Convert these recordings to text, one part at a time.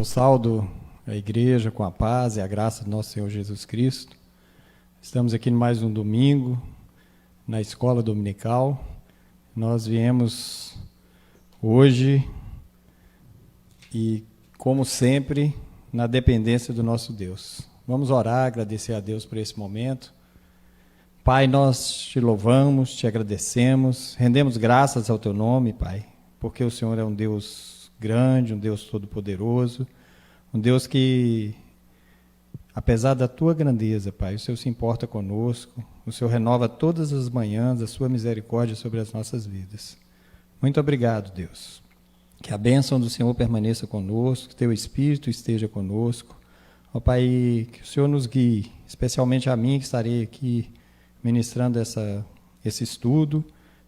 saldo a igreja com a paz e a graça do nosso Senhor Jesus Cristo. Estamos aqui mais um domingo, na escola dominical. Nós viemos hoje e, como sempre, na dependência do nosso Deus. Vamos orar, agradecer a Deus por esse momento. Pai, nós te louvamos, te agradecemos, rendemos graças ao teu nome, Pai, porque o Senhor é um Deus grande, um Deus todo-poderoso, um Deus que, apesar da tua grandeza, Pai, o Senhor se importa conosco, o Senhor renova todas as manhãs a sua misericórdia sobre as nossas vidas. Muito obrigado, Deus. Que a bênção do Senhor permaneça conosco, que teu Espírito esteja conosco. Ó Pai, que o Senhor nos guie, especialmente a mim que estarei aqui ministrando esse estudo,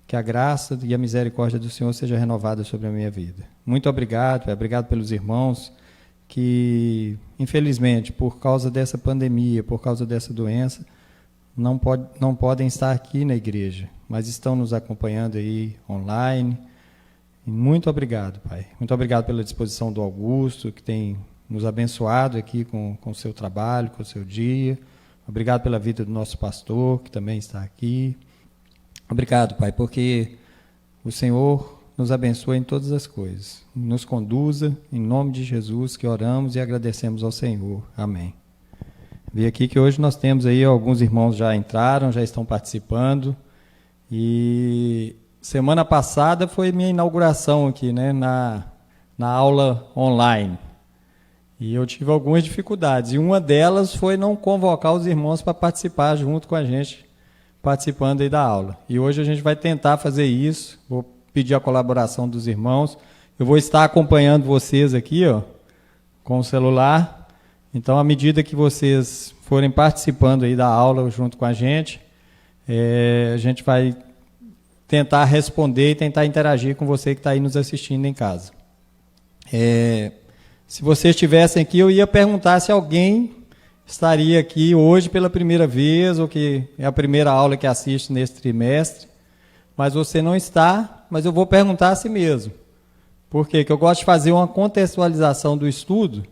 que a graça e a misericórdia do Senhor seja renovada sobre a minha vida. Muito obrigado, Pai. Obrigado pelos irmãos que, infelizmente, por causa dessa pandemia, por causa dessa doença, não podem estar aqui na igreja, mas estão nos acompanhando aí online. E muito obrigado, Pai. Muito obrigado pela disposição do Augusto, que tem nos abençoado aqui com o seu trabalho, com o seu dia. Obrigado pela vida do nosso pastor, que também está aqui. Obrigado, Pai, porque o Senhor nos abençoa em todas as coisas. Nos conduza, em nome de Jesus, que oramos e agradecemos ao Senhor. Amém. Vi aqui que hoje nós temos aí, alguns irmãos já entraram, já estão participando. E semana passada foi minha inauguração aqui, né, na aula online. E eu tive algumas dificuldades, e uma delas foi não convocar os irmãos para participar junto com a gente, participando aí da aula. E hoje a gente vai tentar fazer isso, vou pedir a colaboração dos irmãos. Eu vou estar acompanhando vocês aqui, ó, com o celular. Então, à medida que vocês forem participando aí da aula junto com a gente vai tentar responder e tentar interagir com você que está aí nos assistindo em casa. Se vocês estivessem aqui, eu ia perguntar se alguém estaria aqui hoje pela primeira vez, ou que é a primeira aula que assiste nesse trimestre, mas você não está, mas eu vou perguntar a si mesmo. Por quê? Porque eu gosto de fazer uma contextualização do estudo,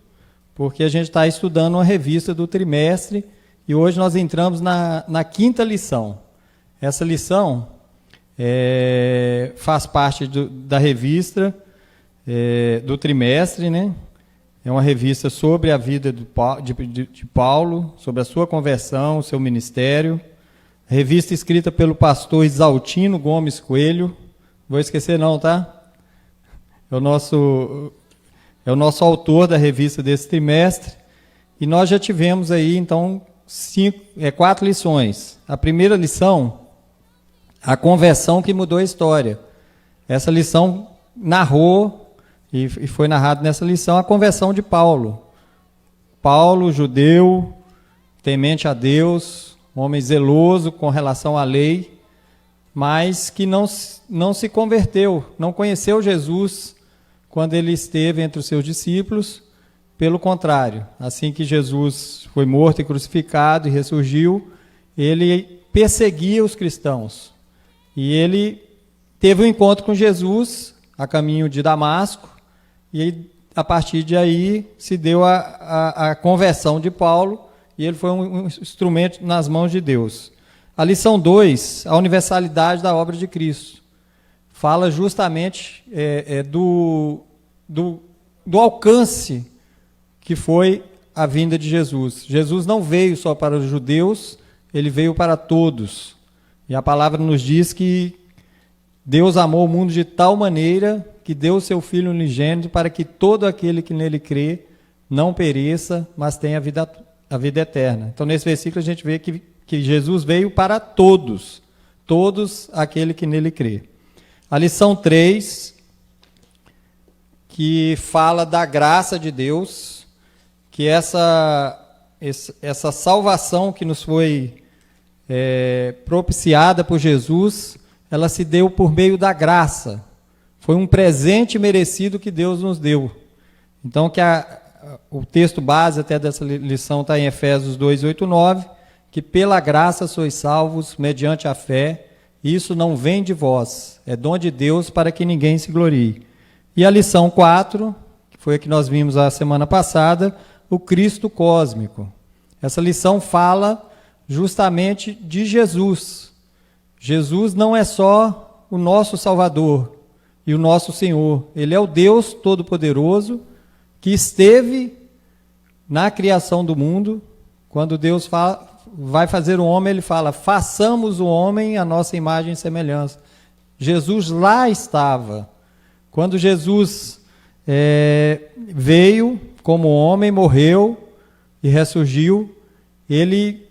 porque a gente está estudando uma revista do trimestre, e hoje nós entramos na quinta lição. Essa lição faz parte da revista do trimestre, né? É uma revista sobre a vida de Paulo, sobre a sua conversão, o seu ministério. Revista escrita pelo pastor Isaltino Gomes Coelho. Vou esquecer não, tá? É o nosso autor da revista desse trimestre. E nós já tivemos aí, então, 4 lições. A primeira lição, a conversão que mudou a história. Essa lição narrou, e foi narrado nessa lição, a conversão de Paulo. Paulo, judeu, temente a Deus, homem zeloso com relação à lei, mas que não se converteu, não conheceu Jesus quando ele esteve entre os seus discípulos. Pelo contrário, assim que Jesus foi morto e crucificado e ressurgiu, ele perseguia os cristãos. E ele teve um encontro com Jesus a caminho de Damasco, e a partir de aí se deu a conversão de Paulo, e ele foi um instrumento nas mãos de Deus. A lição 2, a universalidade da obra de Cristo, fala justamente do alcance que foi a vinda de Jesus. Jesus não veio só para os judeus, ele veio para todos. E a palavra nos diz que Deus amou o mundo de tal maneira que deu o seu Filho unigênito para que todo aquele que nele crê não pereça, mas tenha a vida eterna. Então, nesse versículo, a gente vê que Jesus veio para todos aquele que nele crê. A lição 3, que fala da graça de Deus, que essa salvação que nos foi propiciada por Jesus, ela se deu por meio da graça. Foi um presente merecido que Deus nos deu. Então, o texto base até dessa lição está em Efésios 2, 8, 9, que pela graça sois salvos mediante a fé, isso não vem de vós, é dom de Deus para que ninguém se glorie. E a lição 4, que foi a que nós vimos a semana passada, o Cristo cósmico. Essa lição fala justamente de Jesus. Jesus não é só o nosso Salvador e o nosso Senhor. Ele é o Deus Todo-Poderoso que esteve na criação do mundo. Quando Deus vai fazer o homem, ele fala, façamos o homem à nossa imagem e semelhança. Jesus lá estava. Quando Jesus veio como homem, morreu e ressurgiu, ele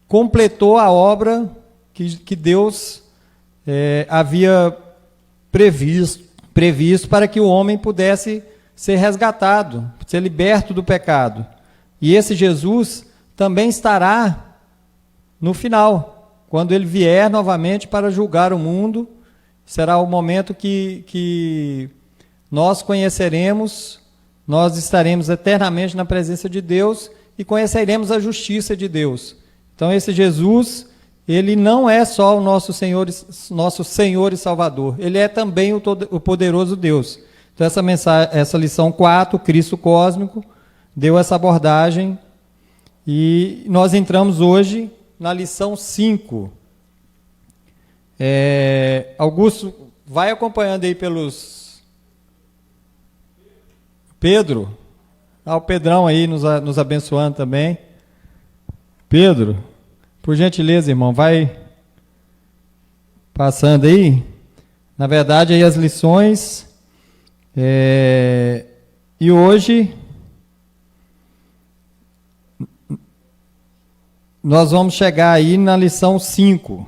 completou a obra que Deus havia previsto para que o homem pudesse ser resgatado, ser liberto do pecado. E esse Jesus também estará no final, quando ele vier novamente para julgar o mundo. Será o momento que nós conheceremos, nós estaremos eternamente na presença de Deus e conheceremos a justiça de Deus. Então esse Jesus, ele não é só o nosso Senhor e Salvador, ele é também o poderoso Deus. Então essa lição 4, Cristo cósmico, deu essa abordagem e nós entramos hoje na lição 5. Augusto, vai acompanhando aí pelos... Pedro, o Pedrão aí nos abençoando também. Pedro, por gentileza, irmão, vai passando aí. Na verdade, aí as lições. E hoje nós vamos chegar aí na lição 5.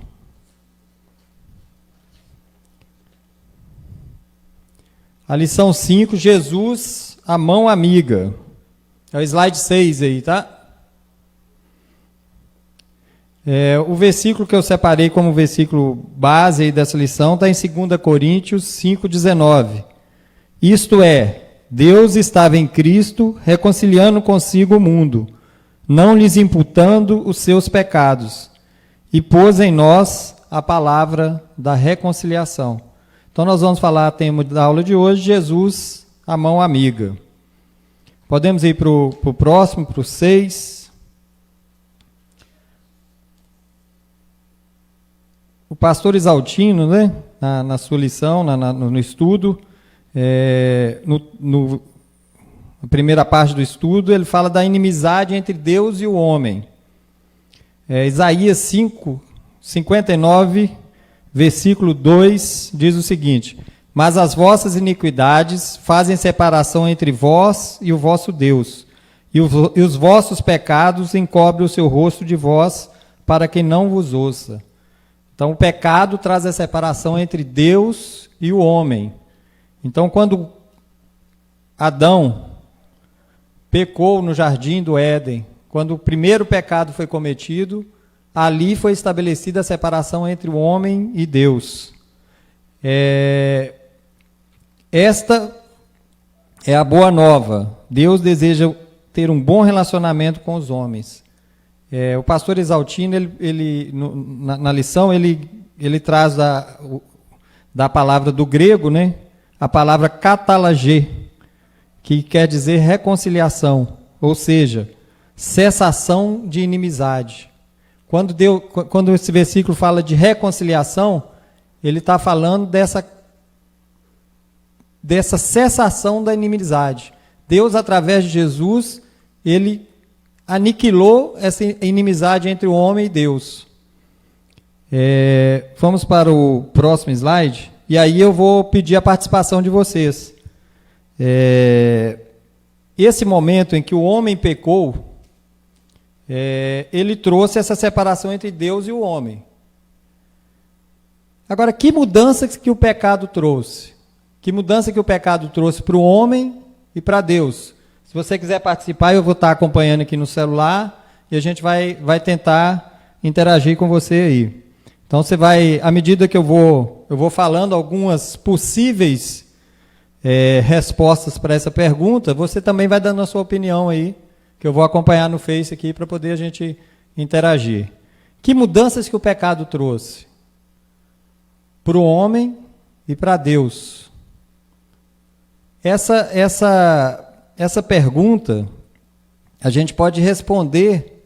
A lição 5, Jesus, a mão amiga. É o slide 6 aí, tá? O versículo que eu separei como versículo base aí dessa lição está em 2 Coríntios 5,19. Isto é, Deus estava em Cristo, reconciliando consigo o mundo, não lhes imputando os seus pecados, e pôs em nós a palavra da reconciliação. Então nós vamos falar, tema da aula de hoje, Jesus, a mão amiga. Podemos ir para o próximo, para o 6. O pastor Isaltino, né, na sua lição, no estudo, na primeira parte do estudo, ele fala da inimizade entre Deus e o homem. Isaías 59, versículo 2, diz o seguinte: mas as vossas iniquidades fazem separação entre vós e o vosso Deus, e os vossos pecados encobrem o seu rosto de vós, para que não vos ouça. Então, o pecado traz a separação entre Deus e o homem. Então, quando Adão pecou no jardim do Éden, quando o primeiro pecado foi cometido, ali foi estabelecida a separação entre o homem e Deus. Esta é a boa nova. Deus deseja ter um bom relacionamento com os homens. O pastor Isaltino, na lição, ele traz da palavra do grego, né, a palavra katalagê, que quer dizer reconciliação, ou seja, cessação de inimizade. Quando esse versículo fala de reconciliação, ele está falando dessa cessação da inimizade. Deus, através de Jesus, ele aniquilou essa inimizade entre o homem e Deus. Vamos para o próximo slide, e aí eu vou pedir a participação de vocês. Esse momento em que o homem pecou, ele trouxe essa separação entre Deus e o homem. Agora, que mudança que o pecado trouxe? Que mudança que o pecado trouxe para o homem e para Deus? Se você quiser participar, eu vou estar acompanhando aqui no celular e a gente vai tentar interagir com você aí. Então, você vai, à medida que eu vou falando algumas possíveis respostas para essa pergunta, você também vai dando a sua opinião aí, que eu vou acompanhar no Face aqui para poder a gente interagir. Que mudanças que o pecado trouxe para o homem e para Deus? Essa pergunta a gente pode responder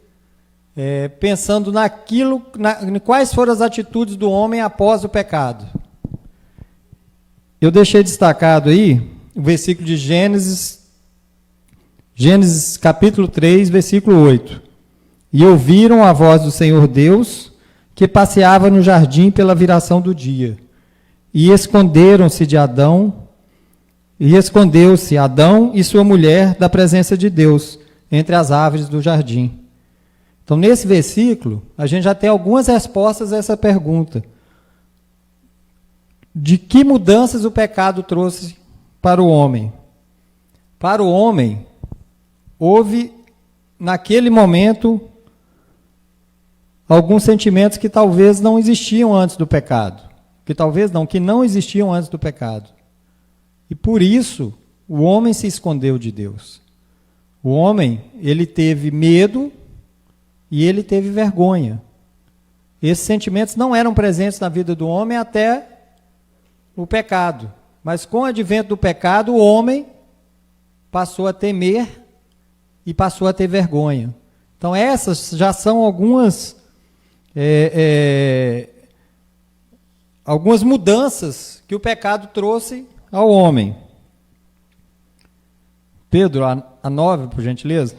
pensando em quais foram as atitudes do homem após o pecado. Eu deixei destacado aí o versículo de Gênesis capítulo 3, versículo 8. E ouviram a voz do Senhor Deus, que passeava no jardim pela viração do dia. E esconderam-se de Adão, e escondeu-se Adão e sua mulher da presença de Deus, entre as árvores do jardim. Então, nesse versículo, a gente já tem algumas respostas a essa pergunta. De que mudanças o pecado trouxe para o homem? Para o homem, houve, naquele momento, alguns sentimentos que talvez não existiam antes do pecado. Que não existiam antes do pecado. E por isso, o homem se escondeu de Deus. O homem, ele teve medo e ele teve vergonha. Esses sentimentos não eram presentes na vida do homem até o pecado. Mas com o advento do pecado, o homem passou a temer e passou a ter vergonha. Então, essas já são algumas mudanças que o pecado trouxe ao homem. Pedro, a 9, por gentileza.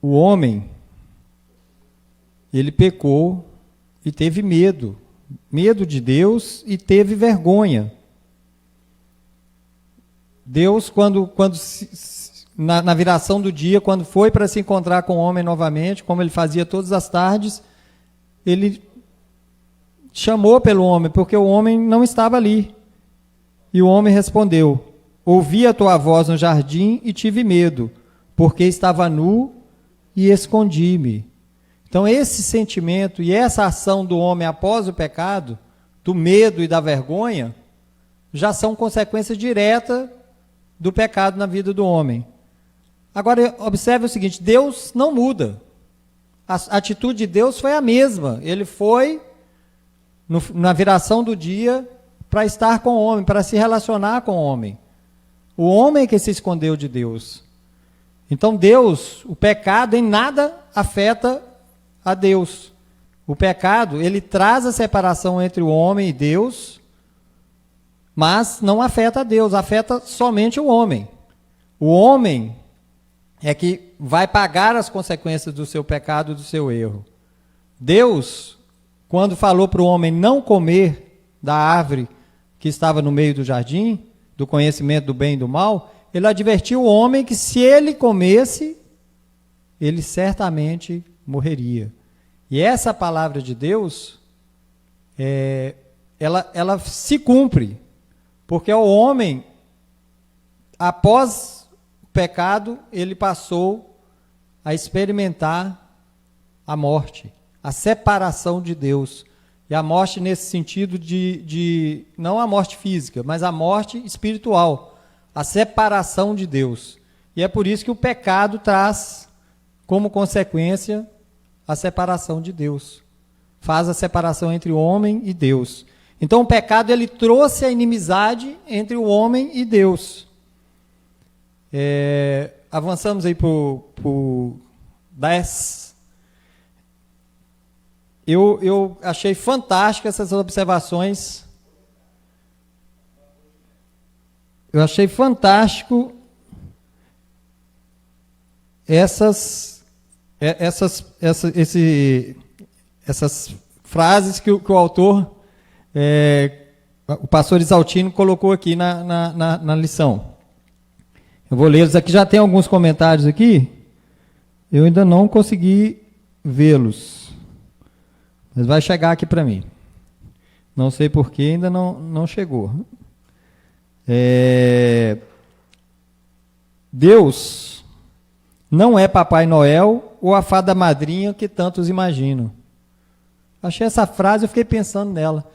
O homem, ele pecou e teve medo de Deus e teve vergonha. Deus, na viração do dia, quando foi para se encontrar com o homem novamente, como ele fazia todas as tardes, ele chamou pelo homem, porque o homem não estava ali. E o homem respondeu: ouvi a tua voz no jardim e tive medo, porque estava nu e escondi-me. Então, esse sentimento e essa ação do homem após o pecado, do medo e da vergonha, já são consequências diretas do pecado na vida do homem. Agora, observe o seguinte: Deus não muda. A atitude de Deus foi a mesma. Ele foi, na viração do dia, para estar com o homem, para se relacionar com o homem. O homem que se escondeu de Deus. Então, o pecado em nada afeta a Deus. O pecado, ele traz a separação entre o homem e Deus, mas não afeta a Deus, afeta somente o homem. O homem é que vai pagar as consequências do seu pecado e do seu erro. Deus, quando falou para o homem não comer da árvore que estava no meio do jardim, do conhecimento do bem e do mal, ele advertiu o homem que se ele comesse, ele certamente morreria. E essa palavra de Deus, ela se cumpre, porque o homem, após o pecado, ele passou a experimentar a morte, a separação de Deus. E a morte nesse sentido de não a morte física, mas a morte espiritual, a separação de Deus. E é por isso que o pecado traz como consequência a separação de Deus. Faz a separação entre o homem e Deus. Então o pecado, ele trouxe a inimizade entre o homem e Deus. Avançamos aí para o 10. Eu achei fantástico essas observações. Eu achei fantástico essas frases que o autor, o pastor Isaltino, colocou aqui na lição. Eu vou lê-los aqui, já tem alguns comentários aqui, eu ainda não consegui vê-los, mas vai chegar aqui para mim. Não sei por que ainda não chegou. Deus não é Papai Noel ou a fada madrinha que tantos imaginam. Achei essa frase, eu fiquei pensando nela.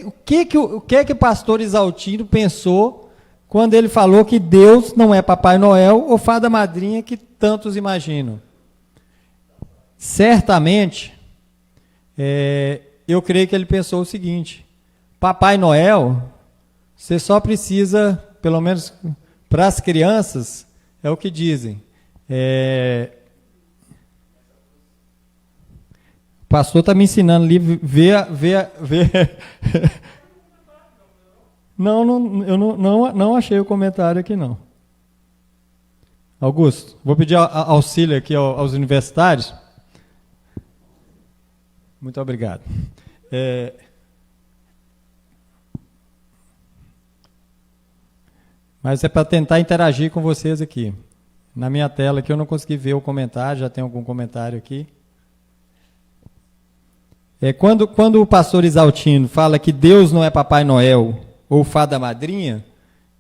O que o pastor Isaltino pensou quando ele falou que Deus não é Papai Noel ou fada madrinha que tantos imaginam? certamente, eu creio que ele pensou o seguinte: Papai Noel, você só precisa, pelo menos para as crianças, é o que dizem. O pastor está me ensinando ali, ver. Eu não achei o comentário aqui, não. Augusto, vou pedir auxílio aqui aos universitários. Muito obrigado. Mas é para tentar interagir com vocês aqui. Na minha tela aqui eu não consegui ver o comentário, já tem algum comentário aqui. Quando o pastor Isaltino fala que Deus não é Papai Noel ou Fada Madrinha,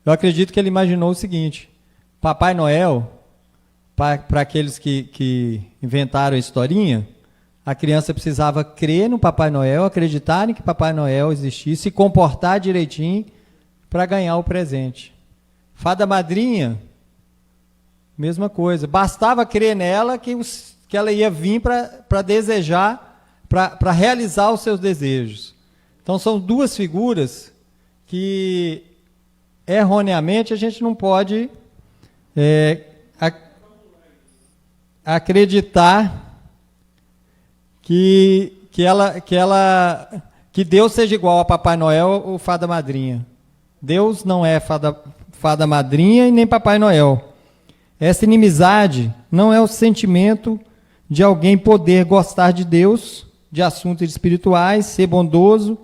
eu acredito que ele imaginou o seguinte: Papai Noel, para aqueles que inventaram a historinha, a criança precisava crer no Papai Noel, acreditarem que Papai Noel existisse, se comportar direitinho para ganhar o presente. Fada Madrinha, mesma coisa. Bastava crer nela que ela ia vir para desejar, para realizar os seus desejos. Então, são duas figuras que, erroneamente, a gente não pode acreditar que Deus seja igual a Papai Noel ou Fada Madrinha. Deus não é Fada Madrinha e nem Papai Noel. Essa inimizade não é o sentimento de alguém poder gostar de Deus, de assuntos espirituais, ser bondoso,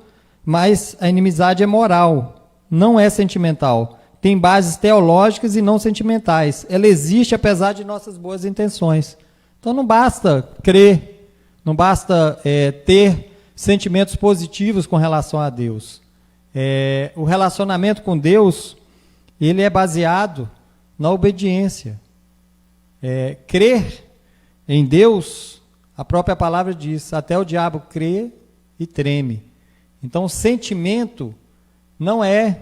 mas a inimizade é moral, não é sentimental. Tem bases teológicas e não sentimentais. Ela existe apesar de nossas boas intenções. Então não basta crer, não basta ter sentimentos positivos com relação a Deus. O relacionamento com Deus, ele é baseado na obediência. Crer em Deus, a própria palavra diz, até o diabo crê e treme. Então o sentimento não é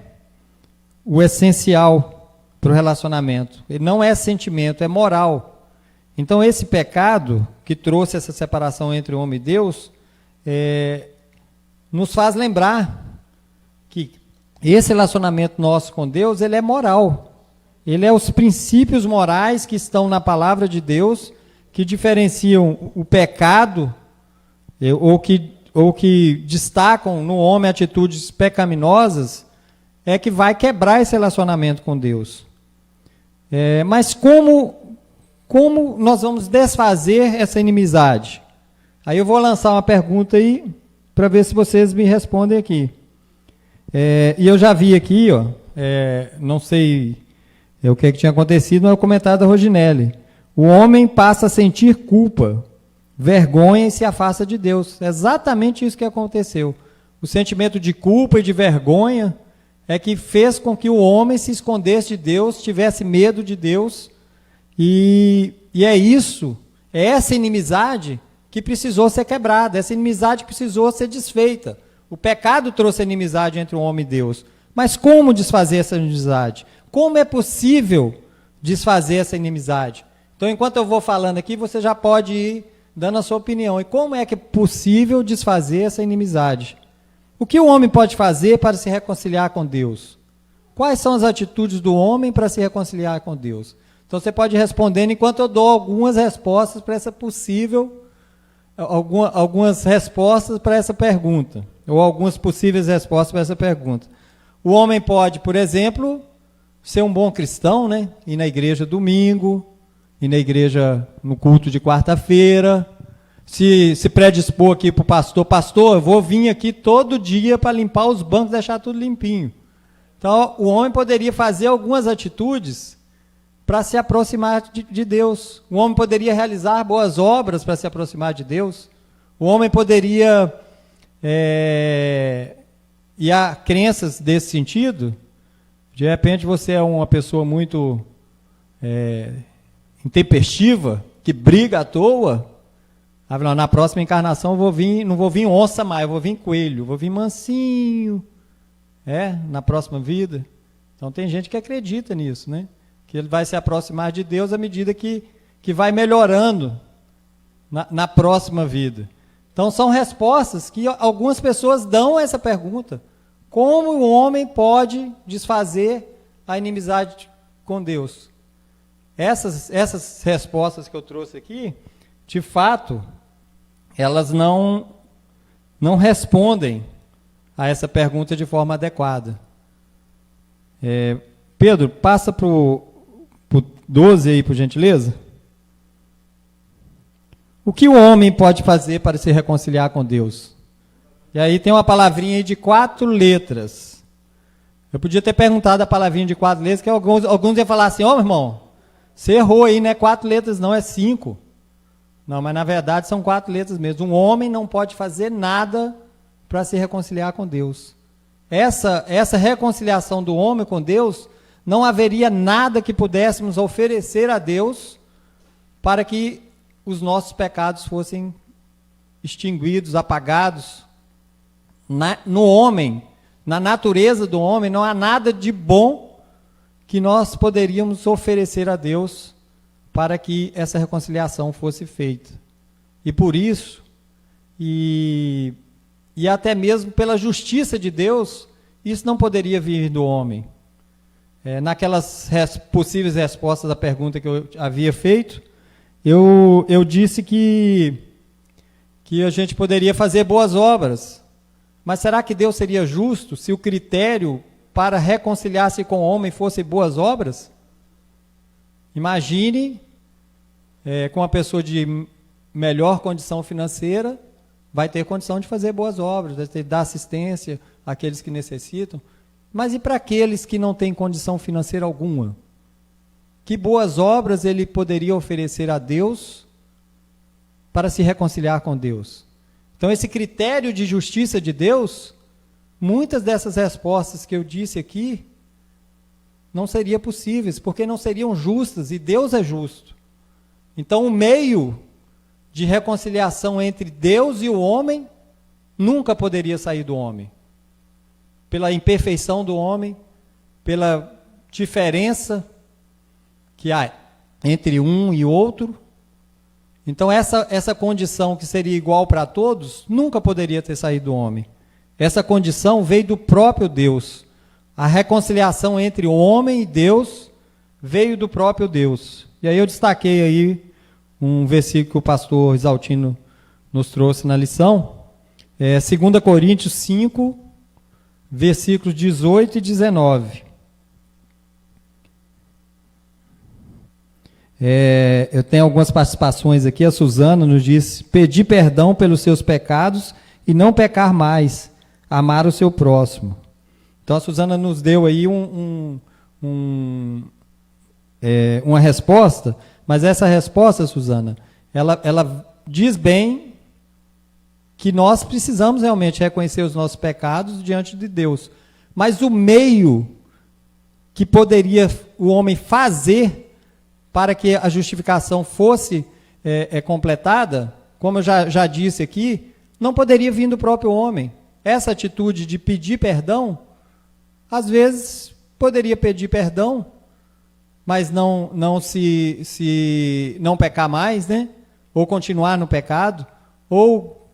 o essencial para o relacionamento. Ele não é sentimento, é moral. Então esse pecado que trouxe essa separação entre o homem e Deus, nos faz lembrar que esse relacionamento nosso com Deus, ele é moral. Ele é os princípios morais que estão na palavra de Deus, que diferenciam o pecado, ou que destacam no homem atitudes pecaminosas, que vai quebrar esse relacionamento com Deus. Mas como nós vamos desfazer essa inimizade? Aí eu vou lançar uma pergunta aí, para ver se vocês me respondem aqui. E eu já vi aqui, não sei o que tinha acontecido, mas é o comentário da Rodinelli. O homem passa a sentir culpa, vergonha e se afasta de Deus. É exatamente isso que aconteceu. O sentimento de culpa e de vergonha é que fez com que o homem se escondesse de Deus, tivesse medo de Deus, e é essa inimizade que precisou ser quebrada, essa inimizade que precisou ser desfeita. O pecado trouxe a inimizade entre o homem e Deus. Mas como desfazer essa inimizade? Como é possível desfazer essa inimizade? Então, enquanto eu vou falando aqui, você já pode ir dando a sua opinião. E como é que é possível desfazer essa inimizade? O que o homem pode fazer para se reconciliar com Deus? Quais são as atitudes do homem para se reconciliar com Deus? Então, você pode ir respondendo enquanto eu dou algumas respostas para essa possível, algumas respostas para essa pergunta, ou algumas possíveis respostas para essa pergunta. O homem pode, por exemplo, ser um bom cristão, né? Ir na igreja domingo, ir na igreja no culto de quarta-feira, se predispor aqui para o pastor, eu vou vir aqui todo dia para limpar os bancos, deixar tudo limpinho. Então, o homem poderia fazer algumas atitudes para se aproximar de Deus. O homem poderia realizar boas obras para se aproximar de Deus. O homem poderia... E há crenças desse sentido. De repente você é uma pessoa muito intempestiva, que briga à toa. Na próxima encarnação eu não vou vir onça mais, eu vou vir coelho, vou vir mansinho, na próxima vida. Então tem gente que acredita nisso, né? Que ele vai se aproximar de Deus à medida que vai melhorando na próxima vida. Então, são respostas que algumas pessoas dão a essa pergunta. Como o homem pode desfazer a inimizade com Deus? Essas respostas que eu trouxe aqui, de fato, elas não respondem a essa pergunta de forma adequada. Pedro, passa para o 12 aí, por gentileza. O que o homem pode fazer para se reconciliar com Deus? E aí tem uma palavrinha aí de 4 letras. Eu podia ter perguntado a palavrinha de 4 letras, que alguns iam falar assim, meu irmão, você errou aí, não é 4 letras não, é 5. Não, mas na verdade são 4 letras mesmo. Um homem não pode fazer nada para se reconciliar com Deus. Essa reconciliação do homem com Deus, não haveria nada que pudéssemos oferecer a Deus para que os nossos pecados fossem extinguidos, apagados. No homem, na natureza do homem, não há nada de bom que nós poderíamos oferecer a Deus para que essa reconciliação fosse feita. E por isso, e até mesmo pela justiça de Deus, isso não poderia vir do homem. Naquelas possíveis respostas à pergunta que eu havia feito, eu disse que a gente poderia fazer boas obras. Mas será que Deus seria justo se o critério para reconciliar-se com o homem fosse boas obras? Imagine, com uma pessoa de melhor condição financeira, vai ter condição de fazer boas obras, de dar assistência àqueles que necessitam. Mas e para aqueles que não têm condição financeira alguma? Que boas obras ele poderia oferecer a Deus para se reconciliar com Deus? Então, esse critério de justiça de Deus, muitas dessas respostas que eu disse aqui, não seriam possíveis, porque não seriam justas, e Deus é justo. Então, o meio de reconciliação entre Deus e o homem nunca poderia sair do homem. Pela imperfeição do homem, pela diferença que há entre um e outro. Então, essa condição que seria igual para todos, nunca poderia ter saído do homem. Essa condição veio do próprio Deus. A reconciliação entre o homem e Deus veio do próprio Deus. E aí eu destaquei aí um versículo que o pastor Isaltino nos trouxe na lição. 2 Coríntios 5, versículos 18 e 19. Eu tenho algumas participações aqui. A Suzana nos diz: pedir perdão pelos seus pecados e não pecar mais, amar o seu próximo. Então a Suzana nos deu aí uma resposta, mas essa resposta, Suzana, ela diz bem que nós precisamos realmente reconhecer os nossos pecados diante de Deus. Mas o meio que poderia o homem fazer para que a justificação fosse completada, como eu já disse aqui, não poderia vir do próprio homem. Essa atitude de pedir perdão, às vezes poderia pedir perdão, mas não pecar mais, né? Ou continuar no pecado, ou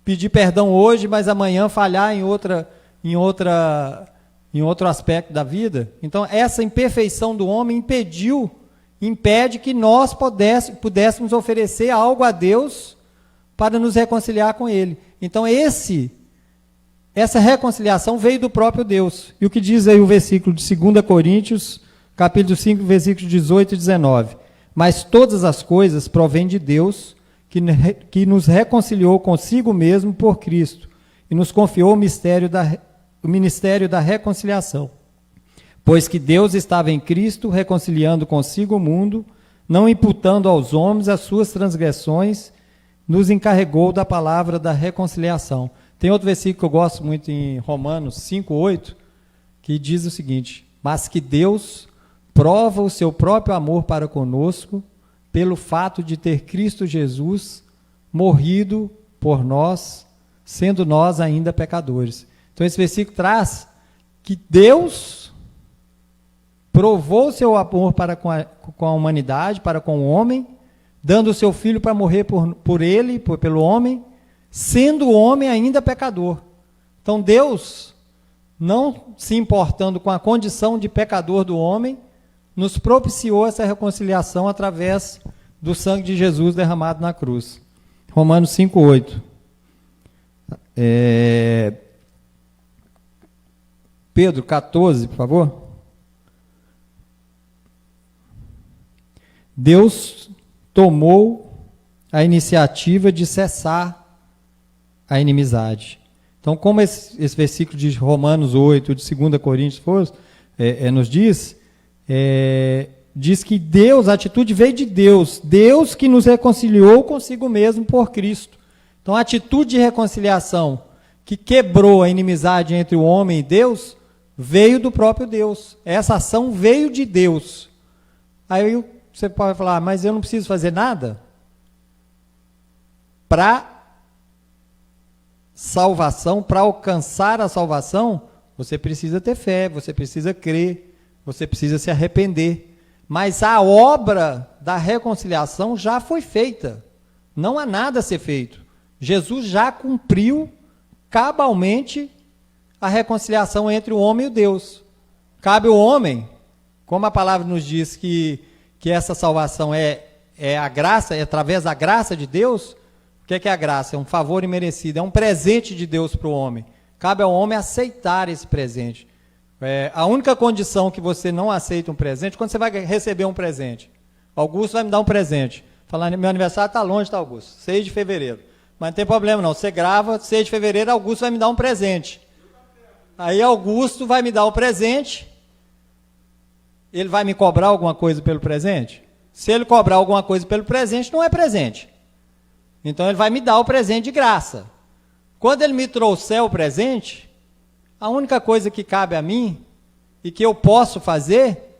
pedir perdão hoje, mas amanhã falhar em outro aspecto da vida. Então, essa imperfeição do homem impede que nós pudéssemos oferecer algo a Deus para nos reconciliar com Ele. Então, essa reconciliação veio do próprio Deus. E o que diz aí o versículo de 2 Coríntios, capítulo 5, versículos 18 e 19. Mas todas as coisas provêm de Deus, que nos reconciliou consigo mesmo por Cristo, e nos confiou o ministério da reconciliação. Pois que Deus estava em Cristo, reconciliando consigo o mundo, não imputando aos homens as suas transgressões, nos encarregou da palavra da reconciliação. Tem outro versículo que eu gosto muito em Romanos 5:8, que diz o seguinte: mas que Deus prova o seu próprio amor para conosco, pelo fato de ter Cristo Jesus morrido por nós, sendo nós ainda pecadores. Então esse versículo traz que Deus provou o seu amor para com a humanidade, para com o homem, dando o seu filho para morrer por ele, pelo homem, sendo o homem ainda pecador. Então Deus, não se importando com a condição de pecador do homem, nos propiciou essa reconciliação através do sangue de Jesus derramado na cruz. Romanos 5:8. Pedro 14, por favor. Deus tomou a iniciativa de cessar a inimizade. Então, como esse versículo de Romanos 8, de 2 Coríntios, nos diz que Deus, a atitude veio de Deus, Deus que nos reconciliou consigo mesmo por Cristo. Então, a atitude de reconciliação que quebrou a inimizade entre o homem e Deus, veio do próprio Deus. Essa ação veio de Deus. Aí você pode falar, mas eu não preciso fazer nada? Para salvação, para alcançar a salvação, você precisa ter fé, você precisa crer, você precisa se arrepender. Mas a obra da reconciliação já foi feita. Não há nada a ser feito. Jesus já cumpriu cabalmente a reconciliação entre o homem e o Deus. Cabe ao homem, como a palavra nos diz que essa salvação é a graça, é através da graça de Deus. O que é a graça? É um favor imerecido, é um presente de Deus para o homem. Cabe ao homem aceitar esse presente. A única condição que você não aceita um presente, quando você vai receber um presente. Augusto vai me dar um presente. Falar, meu aniversário está longe, tá, Augusto? 6 de fevereiro. Mas não tem problema não, você grava, 6 de fevereiro, Augusto vai me dar um presente. Aí Augusto vai me dar o presente, ele vai me cobrar alguma coisa pelo presente? Se ele cobrar alguma coisa pelo presente, não é presente. Então ele vai me dar o presente de graça. Quando ele me trouxer o presente, a única coisa que cabe a mim e que eu posso fazer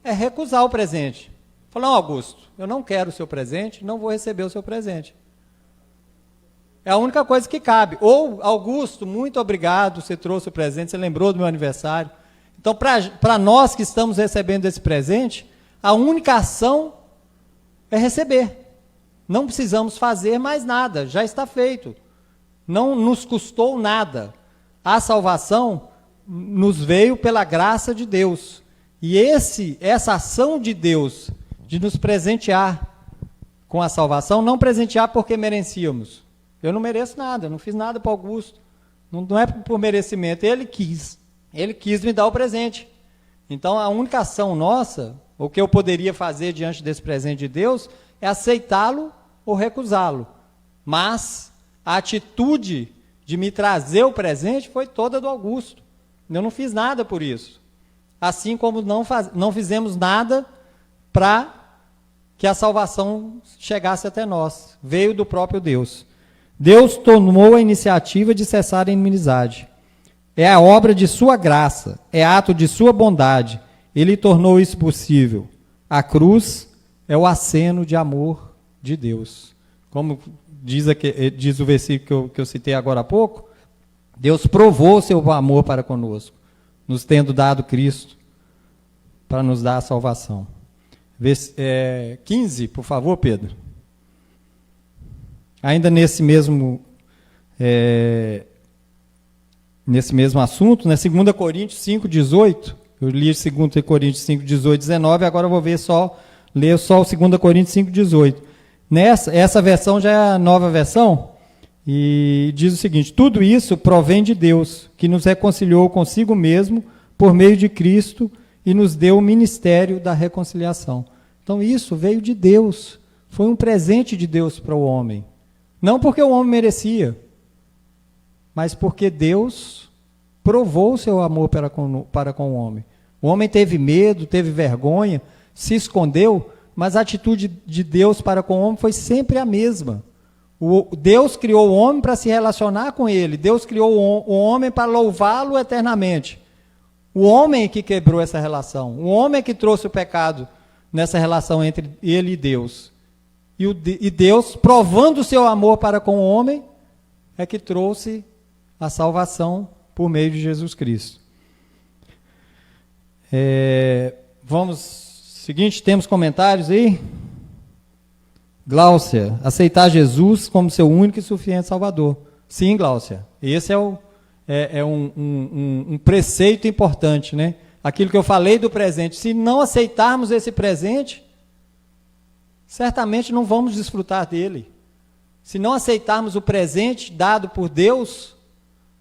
é recusar o presente. Falar, não, Augusto, eu não quero o seu presente, não vou receber o seu presente. É a única coisa que cabe. Ou, Augusto, muito obrigado, você trouxe o presente, você lembrou do meu aniversário. Então, para nós que estamos recebendo esse presente, a única ação é receber. Não precisamos fazer mais nada, já está feito. Não nos custou nada. A salvação nos veio pela graça de Deus. E essa ação de Deus, de nos presentear com a salvação, não presentear porque merecíamos. Eu não mereço nada, eu não fiz nada para Augusto. Não é por merecimento, ele quis me dar o presente. Então, a única ação nossa, o que eu poderia fazer diante desse presente de Deus, é aceitá-lo ou recusá-lo. Mas a atitude de me trazer o presente foi toda do Augusto. Eu não fiz nada por isso. Assim como não fizemos nada para que a salvação chegasse até nós. Veio do próprio Deus. Deus tomou a iniciativa de cessar a inimizade. É a obra de sua graça, é ato de sua bondade. Ele tornou isso possível. A cruz é o aceno de amor de Deus. Como diz o versículo que eu citei agora há pouco, Deus provou seu amor para conosco, nos tendo dado Cristo para nos dar a salvação. 15, por favor, Pedro. Ainda nesse mesmo assunto, né, 2 Coríntios 5, 18, eu li 2 Coríntios 5, 18, 19, agora eu vou ler só o 2 Coríntios 5, 18. Essa versão já é a nova versão, e diz o seguinte: tudo isso provém de Deus, que nos reconciliou consigo mesmo por meio de Cristo e nos deu o ministério da reconciliação. Então isso veio de Deus, foi um presente de Deus para o homem. Não porque o homem merecia, mas porque Deus provou o seu amor para com o homem. O homem teve medo, teve vergonha, se escondeu, mas a atitude de Deus para com o homem foi sempre a mesma. Deus criou o homem para se relacionar com ele. Deus criou o homem para louvá-lo eternamente. O homem é que quebrou essa relação. O homem é que trouxe o pecado nessa relação entre ele e Deus. E Deus, provando o seu amor para com o homem, é que trouxe a salvação por meio de Jesus Cristo. Seguinte, temos comentários aí? Gláucia, aceitar Jesus como seu único e suficiente Salvador. Sim, Gláucia, esse é um preceito importante, né? Aquilo que eu falei do presente, se não aceitarmos esse presente, certamente não vamos desfrutar dele. Se não aceitarmos o presente dado por Deus,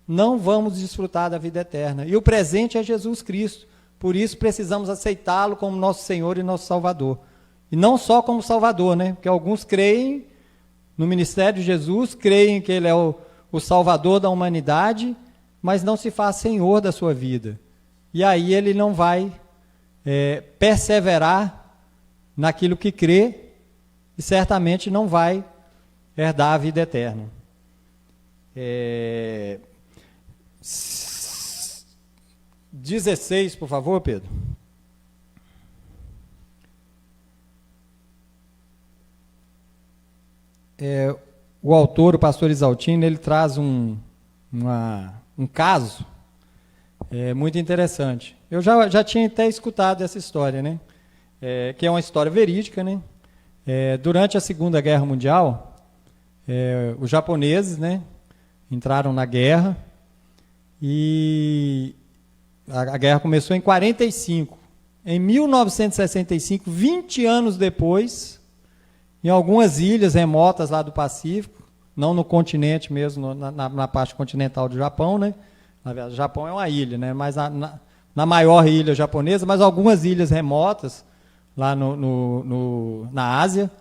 não vamos desfrutar da vida eterna. E o presente é Jesus Cristo. Por isso precisamos aceitá-lo como nosso Senhor e nosso Salvador. E não só como Salvador, né? Porque alguns creem no ministério de Jesus, creem que Ele é o Salvador da humanidade, mas não se faz Senhor da sua vida. E aí ele não vai perseverar naquilo que crê e certamente não vai herdar a vida eterna. 16, por favor, Pedro. O autor, o pastor Isaltino, ele traz um caso muito interessante. Eu já tinha até escutado essa história, né? Que é uma história verídica, né? Durante a Segunda Guerra Mundial, os japoneses, né, entraram na guerra e a guerra começou em 1945. Em 1965, 20 anos depois, em algumas ilhas remotas lá do Pacífico, não no continente mesmo, na parte continental do Japão, né? Na verdade, o Japão é uma ilha, né? Mas na maior ilha japonesa, mas algumas ilhas remotas, lá na Ásia,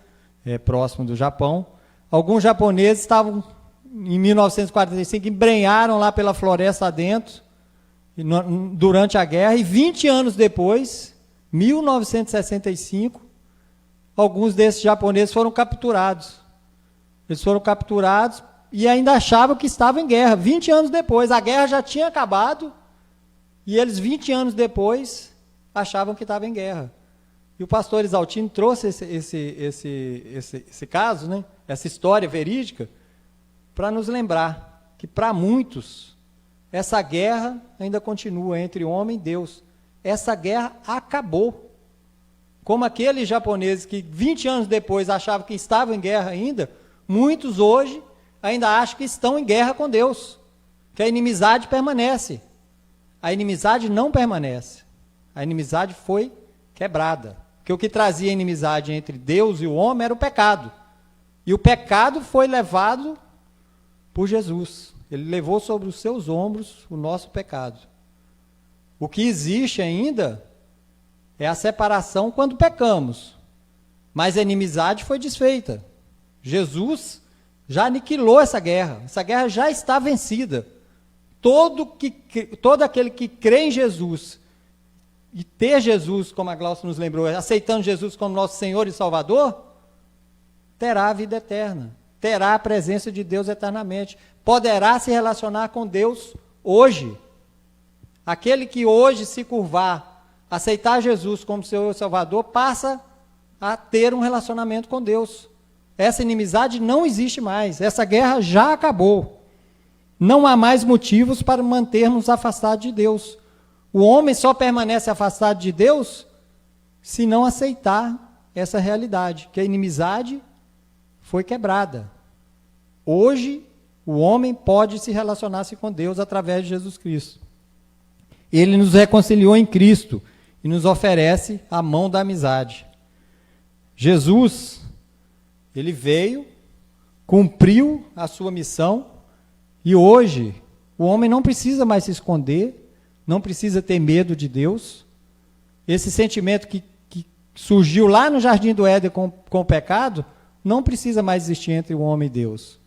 próximo do Japão. Alguns japoneses estavam, em 1945, embrenharam lá pela floresta adentro, durante a guerra, e 20 anos depois, 1965, alguns desses japoneses foram capturados. Eles foram capturados e ainda achavam que estavam em guerra. 20 anos depois, a guerra já tinha acabado e eles, 20 anos depois, achavam que estavam em guerra. E o pastor Isaltino trouxe esse caso, né? Essa história verídica, para nos lembrar que, para muitos, essa guerra ainda continua entre homem e Deus. Essa guerra acabou. Como aqueles japoneses que 20 anos depois achavam que estavam em guerra ainda, muitos hoje ainda acham que estão em guerra com Deus, que a inimizade permanece. A inimizade não permanece. A inimizade foi quebrada. Porque o que trazia inimizade entre Deus e o homem era o pecado. E o pecado foi levado por Jesus. Ele levou sobre os seus ombros o nosso pecado. O que existe ainda é a separação quando pecamos. Mas a inimizade foi desfeita. Jesus já aniquilou essa guerra. Essa guerra já está vencida. Todo aquele que crê em Jesus e ter Jesus, como a Glaucia nos lembrou, aceitando Jesus como nosso Senhor e Salvador, terá a vida eterna. Terá a presença de Deus eternamente. Poderá se relacionar com Deus hoje. Aquele que hoje se curvar, aceitar Jesus como Senhor e Salvador, passa a ter um relacionamento com Deus. Essa inimizade não existe mais. Essa guerra já acabou. Não há mais motivos para mantermos afastados de Deus. O homem só permanece afastado de Deus se não aceitar essa realidade, que a inimizade foi quebrada. Hoje, o homem pode se relacionar-se com Deus através de Jesus Cristo. Ele nos reconciliou em Cristo e nos oferece a mão da amizade. Jesus, ele veio, cumpriu a sua missão e hoje o homem não precisa mais se esconder, não precisa ter medo de Deus. Esse sentimento que surgiu lá no Jardim do Éden com o pecado, não precisa mais existir entre o homem e Deus.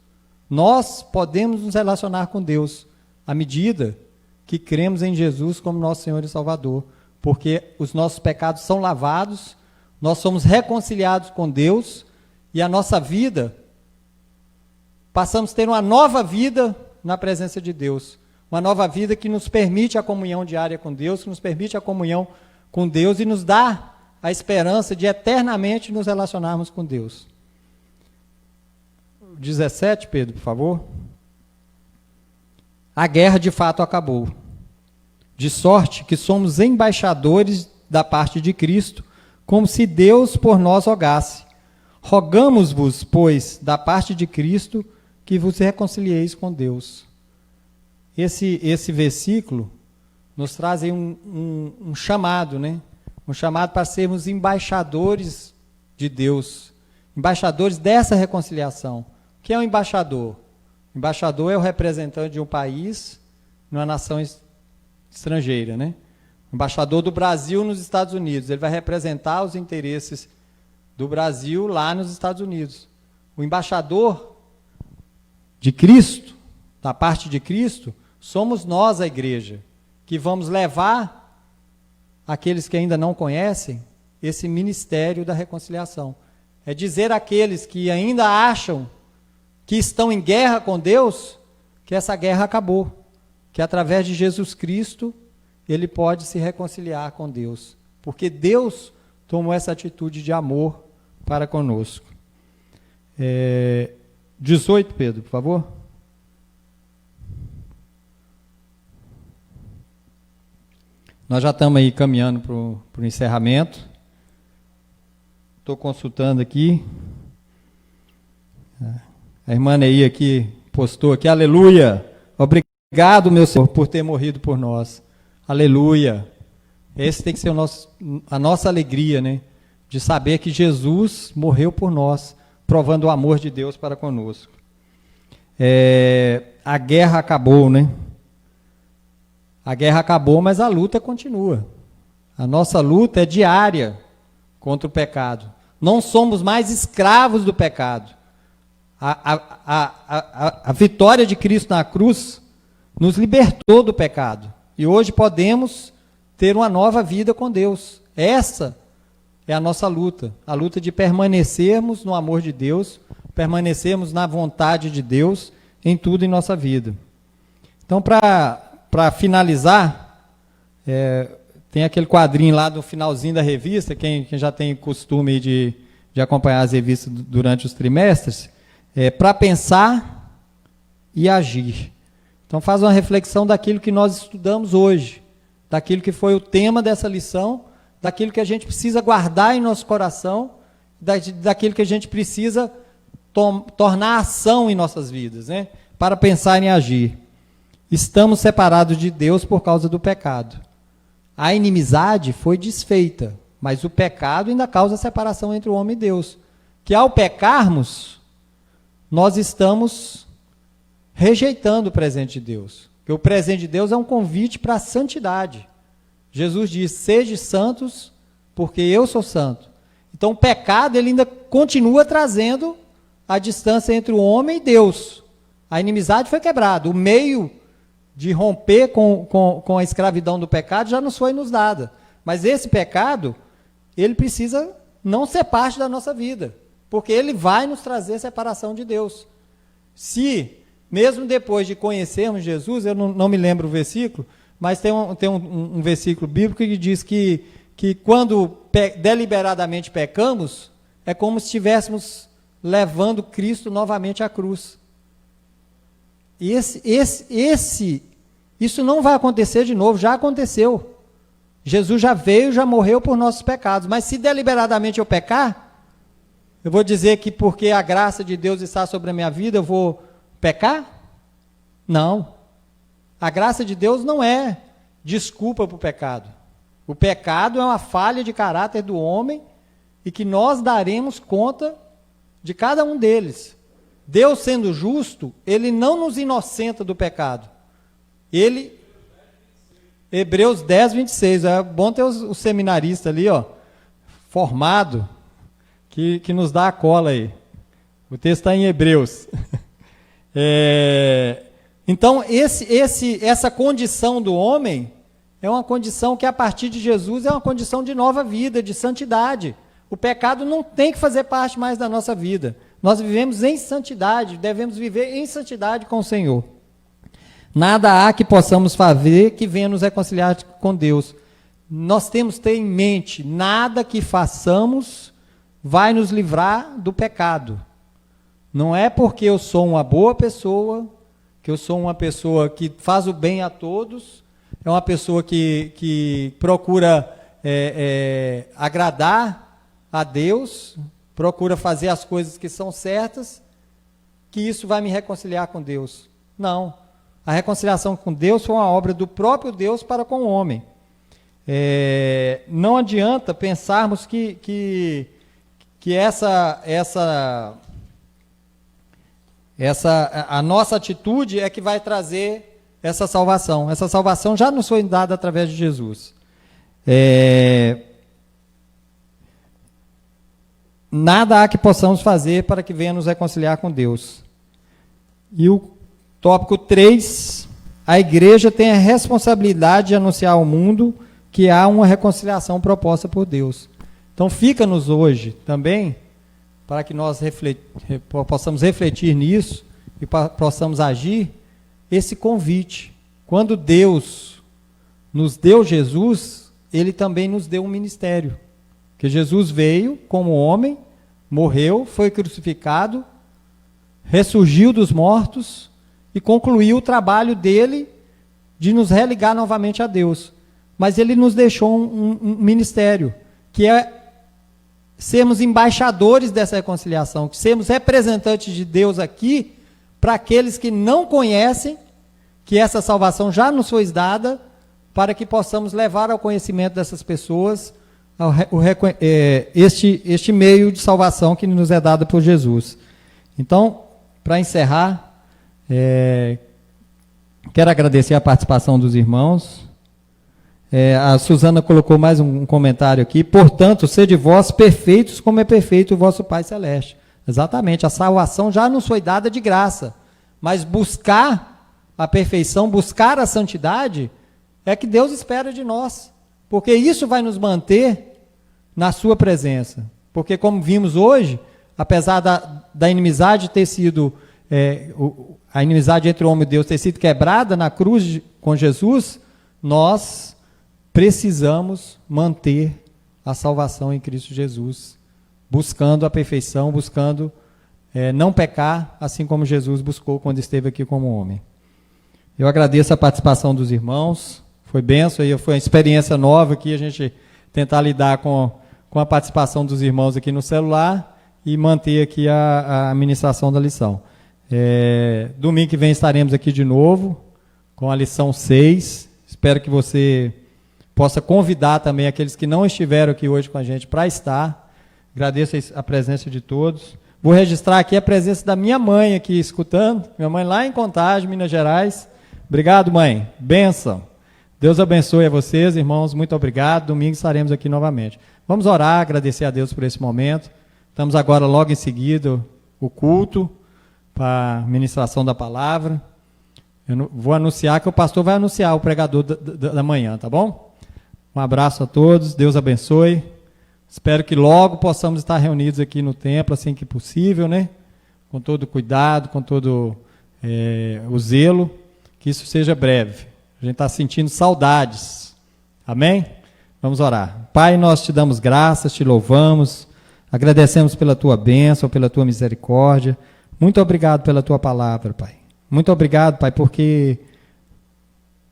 Nós podemos nos relacionar com Deus à medida que cremos em Jesus como nosso Senhor e Salvador, porque os nossos pecados são lavados, nós somos reconciliados com Deus e a nossa vida, passamos a ter uma nova vida na presença de Deus. Uma nova vida que nos permite a comunhão diária com Deus, que nos permite a comunhão com Deus e nos dá a esperança de eternamente nos relacionarmos com Deus. 17, Pedro, por favor. A guerra de fato acabou, de sorte que somos embaixadores da parte de Cristo, como se Deus por nós rogasse. Rogamos-vos, pois, da parte de Cristo, que vos reconcilieis com Deus. Esse versículo nos traz aí um chamado, né? Um chamado para sermos embaixadores de Deus, embaixadores dessa reconciliação. O que é um embaixador? O embaixador é o representante de um país numa nação estrangeira, né? O embaixador do Brasil nos Estados Unidos, ele vai representar os interesses do Brasil lá nos Estados Unidos. O embaixador de Cristo, da parte de Cristo, somos nós, a igreja, que vamos levar aqueles que ainda não conhecem esse ministério da reconciliação. É dizer àqueles que ainda acham que estão em guerra com Deus, que essa guerra acabou, que através de Jesus Cristo ele pode se reconciliar com Deus, porque Deus tomou essa atitude de amor para conosco. 18, Pedro, por favor. Nós já estamos aí caminhando para o encerramento. Estou consultando aqui. A irmã Neí aqui postou aqui, aleluia, obrigado, meu Senhor, por ter morrido por nós. Aleluia. Esse tem que ser a nossa alegria, né? De saber que Jesus morreu por nós, provando o amor de Deus para conosco. A guerra acabou, né? A guerra acabou, mas a luta continua. A nossa luta é diária contra o pecado. Não somos mais escravos do pecado. A vitória de Cristo na cruz nos libertou do pecado. E hoje podemos ter uma nova vida com Deus. Essa é a nossa luta. A luta de permanecermos no amor de Deus, permanecermos na vontade de Deus em tudo em nossa vida. Então, para finalizar, tem aquele quadrinho lá do finalzinho da revista, quem já tem costume de acompanhar as revistas durante os trimestres, para pensar e agir. Então faz uma reflexão daquilo que nós estudamos hoje, daquilo que foi o tema dessa lição, daquilo que a gente precisa guardar em nosso coração, daquilo que a gente precisa tornar ação em nossas vidas, né? Para pensar e agir. Estamos separados de Deus por causa do pecado. A inimizade foi desfeita, mas o pecado ainda causa separação entre o homem e Deus. Que ao pecarmos, nós estamos rejeitando o presente de Deus. Porque o presente de Deus é um convite para a santidade. Jesus diz, sede santos, porque eu sou santo. Então o pecado ele ainda continua trazendo a distância entre o homem e Deus. A inimizade foi quebrada. O meio de romper com a escravidão do pecado já nos foi nos dada. Mas esse pecado, ele precisa não ser parte da nossa vida, porque ele vai nos trazer separação de Deus. Se, mesmo depois de conhecermos Jesus, eu não me lembro o versículo, mas tem um versículo bíblico que diz que quando deliberadamente pecamos, é como se estivéssemos levando Cristo novamente à cruz. Isso não vai acontecer de novo, já aconteceu. Jesus já veio, já morreu por nossos pecados. Mas se deliberadamente eu pecar, eu vou dizer que porque a graça de Deus está sobre a minha vida, eu vou pecar? Não. A graça de Deus não é desculpa para o pecado. O pecado é uma falha de caráter do homem e que nós daremos conta de cada um deles. Deus sendo justo, ele não nos inocenta do pecado. Hebreus 10, 26, é bom ter o seminarista ali, formado, que nos dá a cola aí. O texto está em Hebreus. Então, essa condição do homem é uma condição que, a partir de Jesus, é uma condição de nova vida, de santidade. O pecado não tem que fazer parte mais da nossa vida. Nós vivemos em santidade, devemos viver em santidade com o Senhor. Nada há que possamos fazer que venha nos reconciliar com Deus. Nós temos que ter em mente, nada que façamos vai nos livrar do pecado. Não é porque eu sou uma boa pessoa, que eu sou uma pessoa que faz o bem a todos, é uma pessoa que procura agradar a Deus, procura fazer as coisas que são certas, que isso vai me reconciliar com Deus. Não. A reconciliação com Deus foi uma obra do próprio Deus para com o homem. Não adianta pensarmos que a nossa atitude é que vai trazer essa salvação. Essa salvação já nos foi dada através de Jesus. Nada há que possamos fazer para que venha nos reconciliar com Deus. E o tópico 3, a igreja tem a responsabilidade de anunciar ao mundo que há uma reconciliação proposta por Deus. Então fica-nos hoje também, para que nós possamos refletir nisso e possamos agir, esse convite. Quando Deus nos deu Jesus, Ele também nos deu um ministério. Porque Jesus veio como homem, morreu, foi crucificado, ressurgiu dos mortos e concluiu o trabalho dele de nos religar novamente a Deus. Mas ele nos deixou um ministério, que é sermos embaixadores dessa reconciliação, que sermos representantes de Deus aqui, para aqueles que não conhecem, que essa salvação já nos foi dada, para que possamos levar ao conhecimento dessas pessoas este meio de salvação que nos é dado por Jesus. Então, para encerrar, quero agradecer a participação dos irmãos. A Suzana colocou mais um comentário aqui. Portanto, sede vós perfeitos como é perfeito o vosso Pai Celeste. Exatamente, a salvação já nos foi dada de graça, mas buscar a perfeição, buscar a santidade, é que Deus espera de nós, porque isso vai nos manter na sua presença. Porque como vimos hoje, apesar da inimizade ter sido, a inimizade entre o homem e Deus ter sido quebrada na cruz com Jesus, nós precisamos manter a salvação em Cristo Jesus, buscando a perfeição, buscando não pecar, assim como Jesus buscou quando esteve aqui como homem. Eu agradeço a participação dos irmãos, foi bênção, foi uma experiência nova aqui, a gente tentar lidar com a participação dos irmãos aqui no celular e manter aqui a ministração da lição. Domingo que vem estaremos aqui de novo, com a lição 6, espero que você possa convidar também aqueles que não estiveram aqui hoje com a gente para estar. Agradeço a presença de todos. Vou registrar aqui a presença da minha mãe aqui escutando, minha mãe lá em Contagem, Minas Gerais. Obrigado, mãe. Bênção. Deus abençoe a vocês, irmãos. Muito obrigado. Domingo estaremos aqui novamente. Vamos orar, agradecer a Deus por esse momento. Estamos agora logo em seguida o culto para a ministração da palavra. Eu vou anunciar que o pastor vai anunciar o pregador da manhã, tá bom? Um abraço a todos, Deus abençoe. Espero que logo possamos estar reunidos aqui no templo, assim que possível, né? Com todo cuidado, com todo o zelo, que isso seja breve. A gente está sentindo saudades. Amém? Vamos orar. Pai, nós te damos graças, te louvamos, agradecemos pela tua bênção, pela tua misericórdia. Muito obrigado pela tua palavra, Pai. Muito obrigado, Pai, porque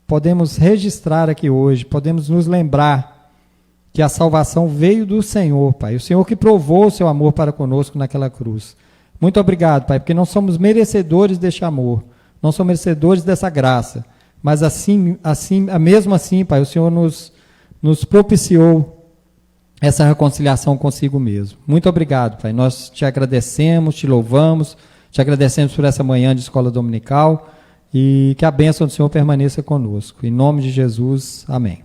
podemos registrar aqui hoje, podemos nos lembrar que a salvação veio do Senhor, Pai. O Senhor que provou o seu amor para conosco naquela cruz. Muito obrigado, Pai, porque não somos merecedores deste amor, não somos merecedores dessa graça, mas mesmo assim, Pai, o Senhor nos propiciou essa reconciliação consigo mesmo. Muito obrigado, Pai. Nós te agradecemos, te louvamos, te agradecemos por essa manhã de escola dominical e que a bênção do Senhor permaneça conosco. Em nome de Jesus, amém.